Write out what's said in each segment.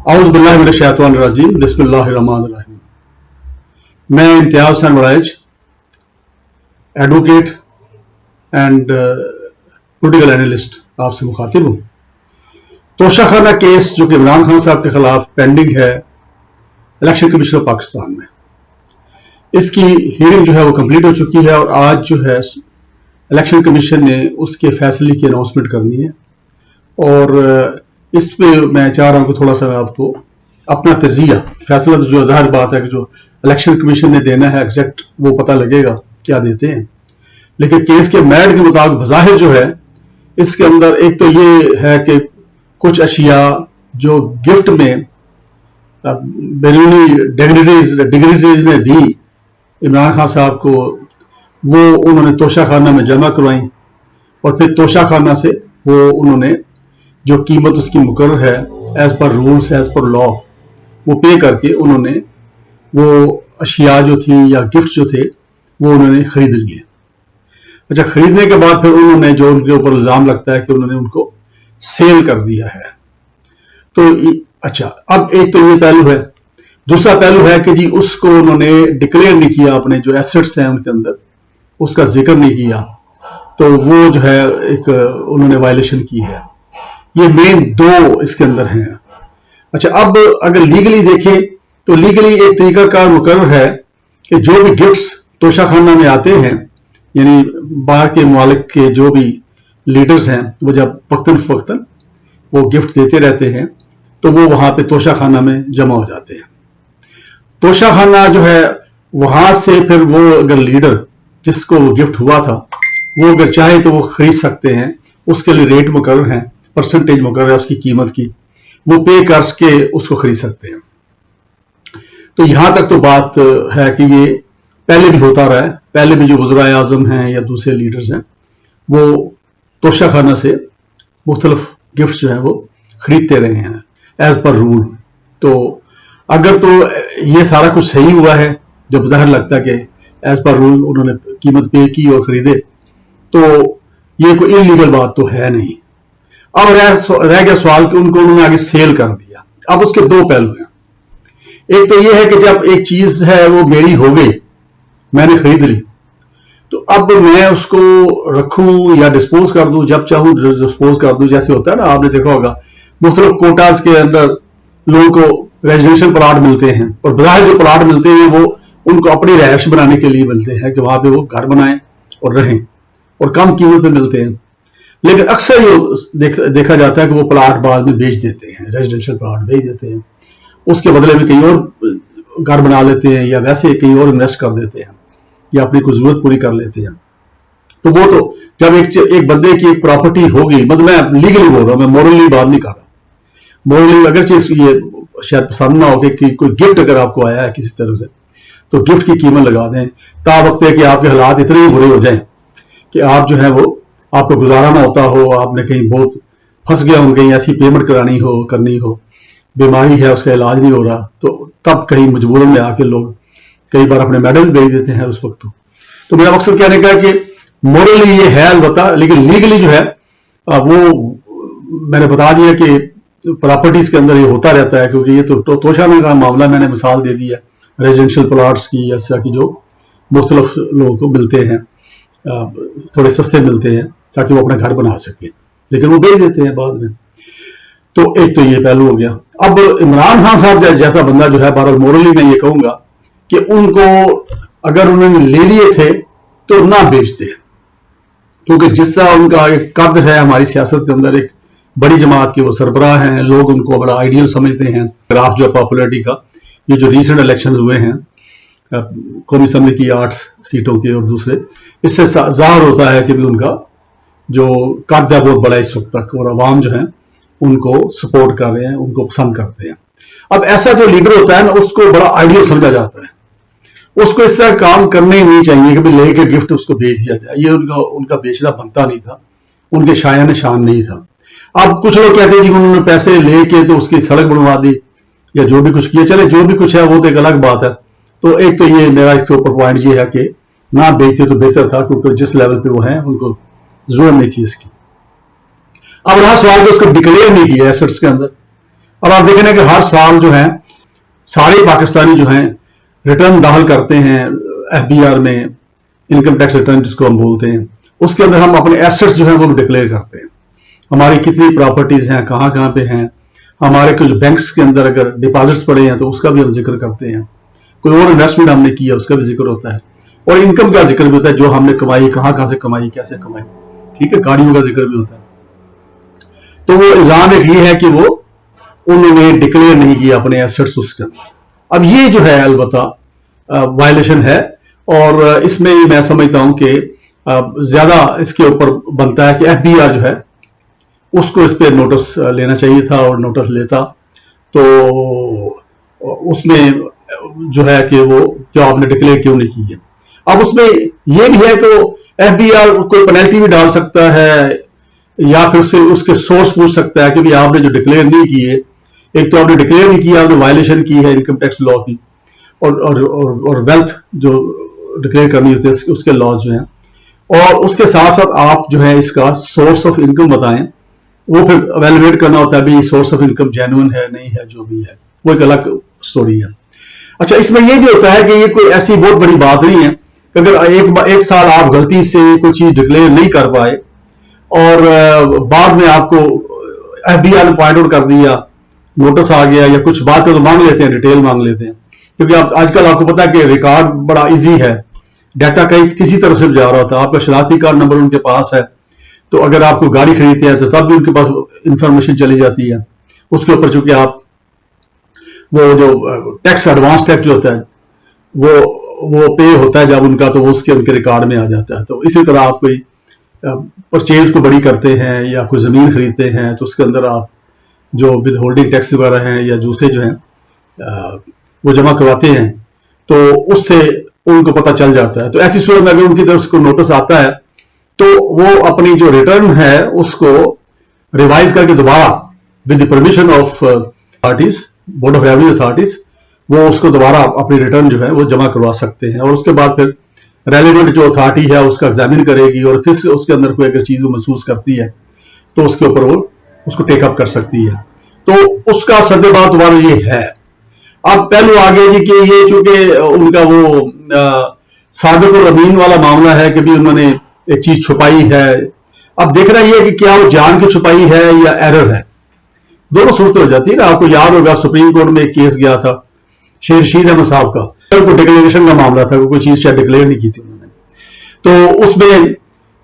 औज़ु बिल्लाहि मिनश शैतानिर रजीम बिस्मिल्लाहिर रहमानिर रहीम। मैं Imtiaz Hussain Waraich, advocate and political analyst आपसे मुखातिब हूँ। तोशाखाना केस जो कि इमरान खान साहब के खिलाफ पेंडिंग है इलेक्शन कमीशन ऑफ पाकिस्तान में, इसकी हियरिंग जो है वो कंप्लीट हो चुकी है और आज जो है इलेक्शन कमीशन ने उसके फैसले की अनाउंसमेंट करनी है। और इस पे मैं चाह रहा हूँ कि थोड़ा सा आपको अपना तजिया, फैसला तो जो ज़ाहिर बात है कि जो इलेक्शन कमीशन ने देना है एग्जैक्ट वो पता लगेगा क्या देते हैं, लेकिन केस के मैड के मुताबिक बज़ाहिर जो है इसके अंदर एक तो ये है कि कुछ अशिया जो गिफ्ट में बैरूनी डिग्निटरीज ने दी इमरान खान साहब को, वो उन्होंने तोशाखाना में जमा करवाई और फिर तोशाखाना से वो उन्होंने जो कीमत उसकी मुकर्रर है as per rules as per law वो पे करके उन्होंने वो अशिया जो थी या गिफ्ट जो थे वो उन्होंने खरीद लिए। अच्छा, खरीदने के बाद फिर उन्होंने जो उनके ऊपर इल्जाम लगता है कि उन्होंने उनको सेल कर दिया है। तो अच्छा, अब एक तो ये पहलू है। दूसरा पहलू है कि जी उसको उन्होंने डिक्लेयर नहीं किया, अपने जो एसेट्स हैं उनके अंदर उसका जिक्र नहीं किया, तो वो जो है एक उन्होंने वायलेशन की है। ये मेन दो इसके अंदर हैं। अच्छा, अब अगर लीगली देखें तो लीगली एक तरीकाकार मुकर्रर है कि जो भी गिफ्ट्स तोशाखाना में आते हैं, यानी बाहर के मुमालिक के जो भी लीडर्स हैं वो जब वक्तन फवक्तन वो गिफ्ट देते रहते हैं तो वो वहां पे तोशाखाना में जमा हो जाते हैं। तोशाखाना जो है वहां से फिर वो अगर लीडर जिसको वो गिफ्ट हुआ था वो अगर चाहे तो वो खरीद सकते हैं, उसके लिए रेट मुकर्रर है, परसेंटेज मुकर्रर है उसकी कीमत की, वो पे करके उसको खरीद सकते हैं। तो यहां तक तो बात है कि ये पहले भी होता रहा है, पहले भी जो वज़राए आज़म हैं या दूसरे लीडर्स हैं वो तोशाखाना से मुख्तलिफ गिफ्ट जो है वो खरीदते रहे हैं एज पर रूल। तो अगर तो ये सारा कुछ सही हुआ है, जब ज़ाहिर लगता है कि एज पर रूल उन्होंने कीमत पे की और खरीदे, तो ये कोई इलीगल बात तो है नहीं। अब रह गया सवाल कि उनको उन्होंने आगे सेल कर दिया। अब उसके दो पहलू हैं। एक तो ये है कि जब एक चीज है वो मेरी हो गई, मैंने खरीद ली, तो अब मैं उसको रखूं या डिस्पोज कर दूं, जब चाहूं डिस्पोज कर दूं। जैसे होता है ना, आपने देखा होगा मुख्तलिफ कोटास के अंदर लोगों को रेजिडेंशियल प्लाट मिलते हैं और बाहर जो प्लाट मिलते हैं वो उनको अपनी रहायश बनाने के लिए मिलते हैं कि वहां पे वो घर बनाएं और रहें, और कम कीमत पे मिलते हैं। लेकिन अक्सर ये देखा जाता है कि वो प्लाट बाद में बेच देते हैं, रेजिडेंशियल प्लाट बेच देते हैं, उसके बदले में कहीं और घर बना लेते हैं या वैसे कहीं और इन्वेस्ट कर देते हैं या अपनी कोई जरूरत पूरी कर लेते हैं। तो वो तो जब एक बंदे की एक प्रॉपर्टी होगी, मतलब मैं लीगली बोल रहा हूं, मैं मोरली बात नहीं कर रहा। मोरली अगर ये शायद पसंद ना हो कि कोई गिफ्ट अगर आपको आया है किसी तरह से, तो गिफ्ट की कीमत लगा दें ता वक्त है कि आपके हालात इतने ही बुरे हो जाएं कि आप जो है वो आपको गुजारा ना होता हो, आपने कहीं बहुत फंस गया हो, कहीं ऐसी पेमेंट करनी हो, बीमारी है उसका इलाज नहीं हो रहा, तो तब कहीं मजबूरन में आके लोग कई बार अपने मेडल बेच देते हैं उस वक्त। तो मेरा मकसद कहने का कि मोरली ये है अलबत्ता, लेकिन लीगली जो है वो मैंने बता दिया कि प्रॉपर्टीज के अंदर ये होता रहता है, क्योंकि ये तो तोशाखाना का मामला मैंने मिसाल दे दी है रेजिडेंशियल प्लाट्स की, ऐसा की जो मुख्तलिफ लोगों को मिलते हैं, थोड़े सस्ते मिलते हैं ताकि वो अपना घर बना सके, लेकिन वो बेच देते हैं बाद में। तो एक तो ये पहलू हो गया। अब इमरान खान साहब जैसा बंदा जो है, बहरहाल मोरली मैं ये कहूंगा कि उनको अगर उन्होंने ले लिए थे तो ना बेचते, क्योंकि जिस तरह उनका एक कद है हमारी सियासत के अंदर, एक बड़ी जमात के वो सरबराह हैं, लोग उनको बड़ा आइडियल समझते हैं। ग्राफ जो पॉपुलरिटी का, ये जो रिसेंट इलेक्शन हुए हैं कौमी असम्बली की 8 सीटों के और दूसरे, इससे जाहिर होता है कि भी उनका जो कद है बहुत बड़ा इस वक्त तक, और अवाम जो है उनको सपोर्ट कर रहे हैं, उनको पसंद करते हैं। अब ऐसा जो लीडर होता है ना, उसको बड़ा आइडियल समझा जाता है, उसको इस तरह काम करने ही नहीं चाहिए कि भी लेके गिफ्ट उसको बेच दिया जाए। ये उनका बेचना बनता नहीं था, उनके शायान शान नहीं था। अब कुछ लोग कहते हैं कि उन्होंने पैसे लेके तो उसकी सड़क बनवा दी या जो भी कुछ किया, चले जो भी कुछ है वो तो एक अलग बात है। तो एक तो ये मेरा इसके ऊपर पॉइंट ये है कि ना बेचते तो बेहतर था, क्योंकि जिस लेवल पे वो है उनको जरूरत नहीं थी इसकी। अब रहा सवाल कि उसको डिक्लेयर नहीं किया एसेट्स के अंदर, अब आप देखें कि हर साल जो है सारे पाकिस्तानी जो हैं रिटर्न दाखिल करते हैं FBR में, इनकम टैक्स रिटर्न जिसको हम बोलते हैं, उसके अंदर हम अपने एसेट्स जो हैं वो डिक्लेयर करते हैं, हमारी कितनी प्रॉपर्टीज हैं, कहाँ कहाँ पे हैं, हमारे कुछ बैंक्स के अंदर अगर डिपॉजिट्स पड़े हैं तो उसका भी हम जिक्र करते हैं, कोई और इन्वेस्टमेंट हमने किया उसका भी जिक्र होता है, और इनकम का जिक्र भी होता है, जो हमने कमाई कहाँ कहाँ से कमाई, कैसे कमाई, ठीक है, गाड़ियों का जिक्र भी होता है। तो वो इल्जाम एक ये है कि वो उन्होंने डिक्लेयर नहीं किया अपने एसेट्स उसके अंदर। अब ये जो है अलबत्ता वायलेशन है, और इसमें मैं समझता हूं कि ज्यादा इसके ऊपर बनता है कि FBR जो है उसको इस पे नोटिस लेना चाहिए था, और नोटिस लेता तो उसमें जो है कि वो क्या आपने डिक्लेयर क्यों नहीं की है। अब उसमें ये भी है कि FBR कोई पेनल्टी भी डाल सकता है, या फिर से उसके सोर्स पूछ सकता है कि भी आपने जो डिक्लेयर नहीं किए, एक तो आपने डिक्लेयर नहीं किया, आपने वायलेशन की है इनकम टैक्स लॉ की, और वेल्थ जो डिक्लेयर करनी होती है उसके लॉज जो हैं, और उसके साथ साथ आप जो है इसका सोर्स ऑफ इनकम बताएं, वो फिर एवेलुएट करना होता है भी सोर्स ऑफ इनकम जेन्युइन है नहीं है, जो भी है वो एक अलग स्टोरी है। अच्छा, इसमें ये भी होता है कि ये कोई ऐसी बहुत बड़ी बात नहीं है कि अगर एक साल आप गलती से कोई चीज डिक्लेयर नहीं कर पाए और बाद में आपको FBR ने पॉइंट आउट कर दिया, नोटिस आ गया, या कुछ बात का तो मांग लेते हैं, डिटेल मांग लेते हैं, क्योंकि आप आजकल आपको पता है कि रिकॉर्ड बड़ा इजी है, डाटा कहीं किसी तरफ से जा रहा होता है, आपका शनाख्ती कार्ड नंबर उनके पास है, तो अगर आपको गाड़ी खरीदते हैं तो तब भी उनके पास इंफॉर्मेशन चली जाती है, उसके ऊपर चूंकि आप वो जो टैक्स एडवांस टैक्स जो होता है वो पे होता है जब उनका, तो वो उनके रिकॉर्ड में आ जाता है। तो इसी तरह आप कोई परचेज को बड़ी करते हैं या कोई जमीन खरीदते हैं तो उसके अंदर आप जो विद होल्डिंग टैक्स वगैरह हैं या दूसरे जो हैं वो जमा करवाते हैं, तो उससे उनको पता चल जाता है। तो ऐसी सूरत में अगर उनकी तरफ से नोटिस आता है तो वो अपनी जो रिटर्न है उसको रिवाइज करके दोबारा with the permission of authorities, board of revenue authorities, वो उसको दोबारा अपनी रिटर्न जो है वो जमा करवा सकते हैं, और उसके बाद फिर रेलिवेंट जो अथॉरिटी है उसका एग्जामिन करेगी, और फिर उसके अंदर कोई अगर चीज वो महसूस करती है तो उसके ऊपर वो उसको टेकअप कर सकती है। तो उसका सद्देबात दोबारा ये है। अब पहलू आ गया जी कि ये चूंकि उनका वो सादिक और अमीन वाला मामला है कि भी उन्होंने एक चीज छुपाई है, अब देखना ये है कि क्या वो जान के छुपाई है या एरर है, दोनों सूरतें हो जाती है ना। आपको याद होगा सुप्रीम कोर्ट में एक केस गया था शेर रशीद अहमद साहब का, को डिक्लेरेशन का मामला था, कोई चीज शायद डिक्लेयर नहीं की थी उन्होंने, तो उसमें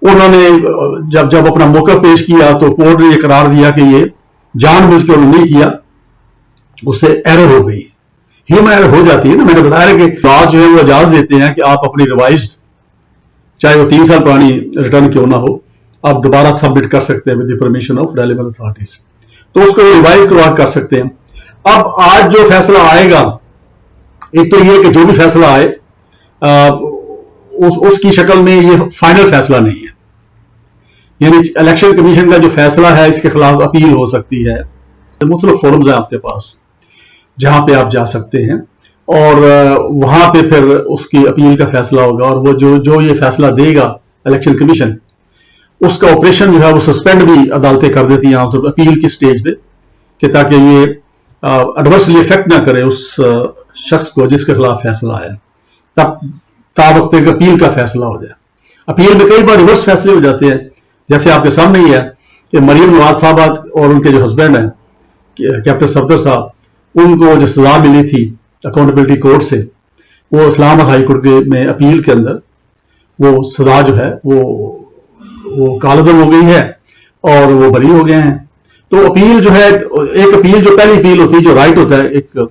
उन्होंने जब अपना मौका पेश किया तो कोर्ट ने करार दिया कि ये जानबूझ के उन्होंने नहीं किया, उससे एरर हो गई, ह्यूमन एरर हो जाती है ना। मैंने बताया कि लॉ जो है वो इजाजत देते हैं कि आप अपनी रिवाइज्ड, चाहे वो 3 साल पुरानी रिटर्न क्यों ना हो, आप दोबारा सबमिट कर सकते हैं with the permission of relevant authorities, तो उसको रिवाइज करवा कर सकते हैं। अब आज जो फैसला आएगा, एक तो ये कि जो भी फैसला आए उसकी शक्ल में ये फाइनल फैसला नहीं है, यानी इलेक्शन कमीशन का जो फैसला है इसके खिलाफ अपील हो सकती है, मुख्तलिफ फोरम्स हैं आपके पास जहां पे आप जा सकते हैं, और वहां पे फिर उसकी अपील का फैसला होगा, और वो जो ये फैसला देगा इलेक्शन कमीशन, उसका ऑपरेशन जो है वो सस्पेंड भी अदालतें कर देती हैं आमतौर पर अपील की स्टेज पे, कि ताकि ये एडवर्सली इफेक्ट ना करे उस शख्स को जिसके खिलाफ फैसला आया, तब तावक्त अपील का फैसला हो जाए। अपील में कई बार रिवर्स फैसले हो जाते हैं, जैसे आपके सामने ही है कि मरियम नवाज साहब और उनके जो हस्बैंड हैं कैप्टन सफदर साहब, उनको जो सजा मिली थी अकाउंटेबिलिटी कोर्ट से, वो इस्लामाबाद हाई कोर्ट में अपील के अंदर वो सजा जो है वो कालदम हो गई है और वो बरी हो गए हैं। तो अपील जो है, एक अपील जो पहली अपील होती है, जो राइट होता है एक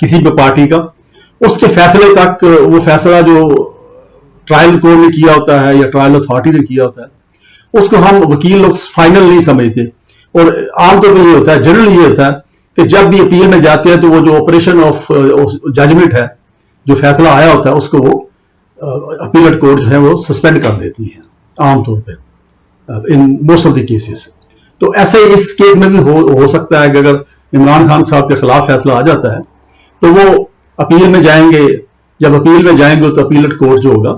किसी भी पार्टी का, उसके फैसले तक, वो फैसला जो ट्रायल कोर्ट ने किया होता है या ट्रायल अथॉरिटी ने किया होता है, उसको हम वकील लोग फाइनल नहीं समझते, और आमतौर पर ये होता है, जनरली ये होता है कि जब भी अपील में जाते हैं तो वो जो ऑपरेशन ऑफ जजमेंट है, जो फैसला आया होता है, उसको वो अपीलेट कोर्ट जो है वो सस्पेंड कर देती है आमतौर पर in most of the cases. तो ऐसे इस केस में भी हो सकता है कि अगर इमरान खान साहब के खिलाफ फैसला आ जाता है तो वो अपील में जाएंगे, जब अपील में जाएंगे तो अपीलेट कोर्ट जो होगा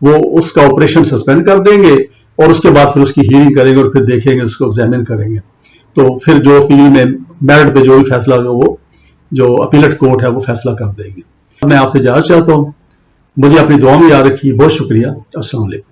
वो उसका ऑपरेशन सस्पेंड कर देंगे, और उसके बाद फिर उसकी हियरिंग करेंगे और फिर देखेंगे, उसको एग्जामिन करेंगे, तो फिर जो अपील में میرٹ پہ جو بھی فیصلہ ہوگا وہ جو اپیلٹ کورٹ ہے وہ فیصلہ کر دے گی. میں آپ سے اجازت چاہتا ہوں. مجھے اپنی دعا میں یاد رکھیے. بہت شکریہ. السلام علیکم.